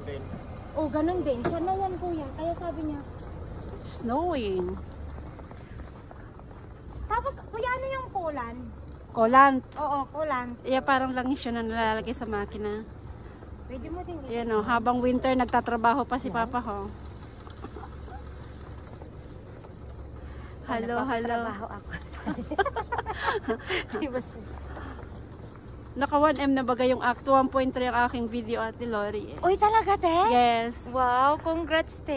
din. Oh, ganun din. Siya na yan, kuya. Kaya sabi niya. Snowing. Tapos, kuya, ano yung kulan? Kolant. Oo, kulan. Yeah, parang langis yun na nalalagay sa makina. Pwede mo din. Ayan o, habang winter nagtatrabaho pa si Papa ho. Hello, hello. Trabaho ako. Naka 1M na bagay yung act 1.3 ang aking video, Ate Lori. Uy, talaga, te? Yes. Wow, congrats, te.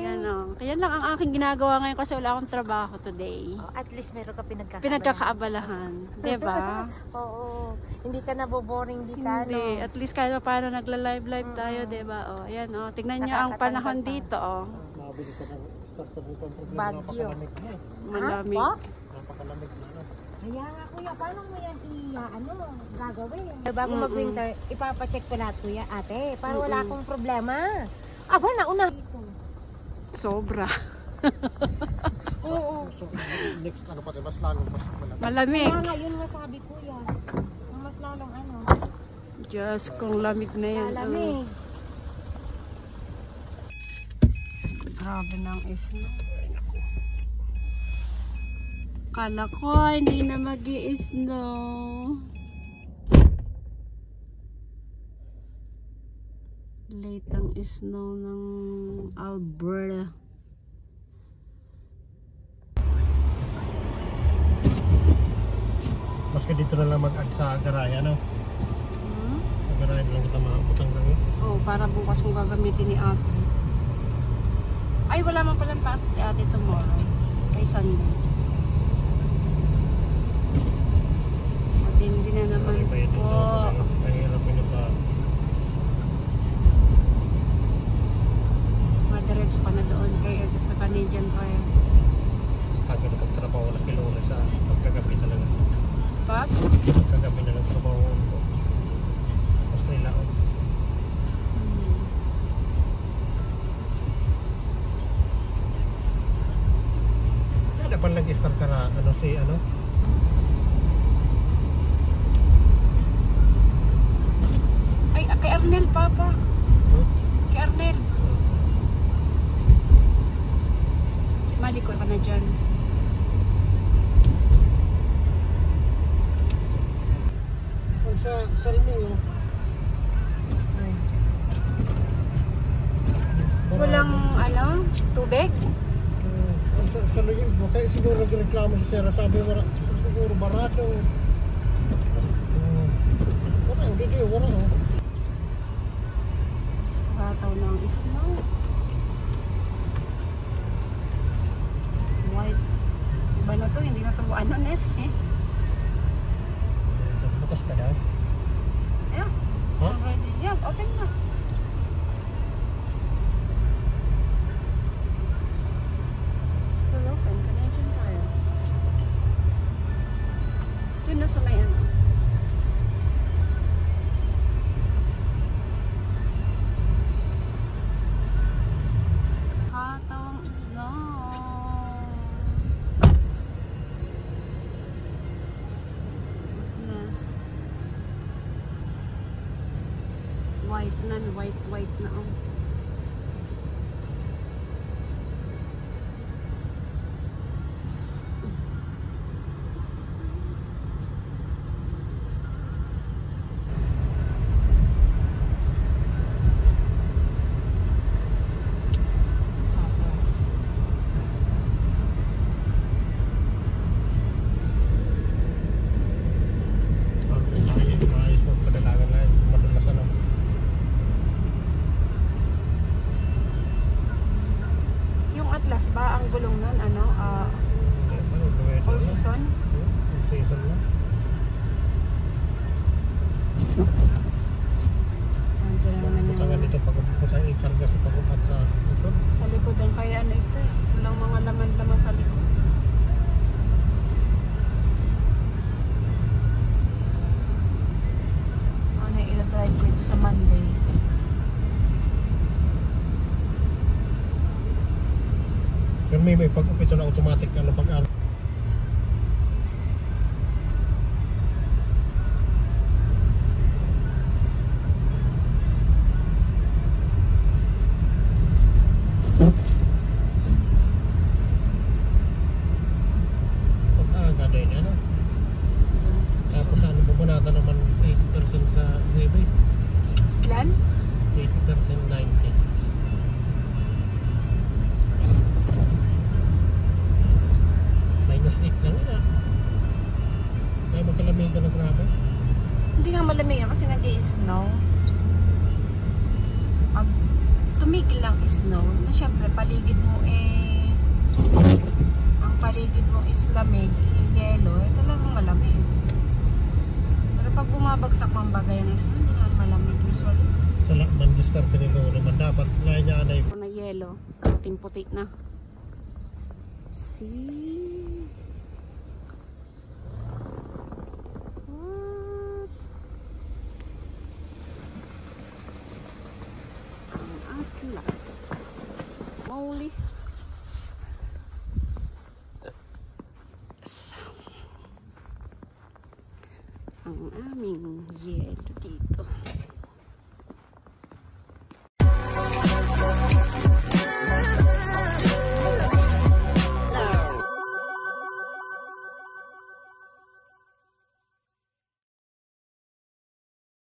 Yan o. Kaya lang ang aking ginagawa ngayon kasi wala akong trabaho today. Oh, at least meron ka Pinagkakaabalahan. Diba? Oo. Hindi ka naboboring dito, Hindi. At least kahit paano nagla-live tayo, diba? O, ayan o. Tignan nyo ang panahon dito, o. Mabilis ka ng starter nito. Bagyo. Malamig. Napakalamig na. Kaya nga, kuya, paano mo yan gagawin? Bago mag-winter, ipapacheck ko lahat, kuya, ate, para wala akong problema. Aba, nauna. Sobra. Oo. So, next ano pati, mas lalong mas Malamig. Kaya nga, yun nga sabi, kuya. Mas lalong ano. Diyos, kung lamig na yan. Malamig. Grabe ng snow. Kala ko hindi na mag-i-snow. Late ang snow ng Alberta. Mas ka dito na lang mag-add sa garaya, no? Sa garaya na lang kita makaputang langis. Oh, para bukas kung gagamitin ni ate. Ay, wala man palang pasok si ate tomorrow. Kay Sunday. Matindi na naman po. Mahirap yun pa. Madiretso ka na doon kay sa Canadian Tire. Basta ka na pagtrabaho na kilona sa pagkagabi talaga. Pag? Pagkagabi na lang trabaho ko. Basta ilaon. Dapat nag-start ka na ano si ano? Ay, kay Arnel, Papa. Kay Arnel. Malikot ka na dyan. Kung sa Salmingo. Walang, ano, tubig? Sa luyog mo, kaya siguro nagreklamo si Sarah, sabi siguro barado. Wala, hindi, wala. Skurataw ng snow. White. Iba na to, hindi na to ano net eh. Bukas ka daw? Yeah, it's already. Yeah, open na. Still open, Canadian Tire. Dun na sa may ano. Katawang snow. Goodness. White na, white na. Oh. Maayos magpadalagan na madalas ano. Yung Atlas ba ang gulong nun? Ano? All season? All season na. Andiyan na naman Butangan yung dito pag ikarga sa pag-upat sa likod. sa likod ang kaya ano ito eh. Walang mga laman-laman sa likod. Ano yung ila-drive ko ito sa Monday. Pero may pag-upit na automatic ano pag ano. Umaga naman 80% sa Huwebes. Ilan? 80% 90. Minus 8 lang yun ah. Kaya magkalamig ka na grabe. Hindi nga malamig yan kasi nag-i-snow. Pag tumigil lang snow, na syempre paligid mo ang paligid mo is lamig, yelo, talagang malamig. Pero pag bumabagsak mang bagay ang snow, hindi naman malamig usually. Sa lakman, diskarte nito naman dapat na niya na Na yelo, puting-puti na. See? What? Ang Atlas. Holy.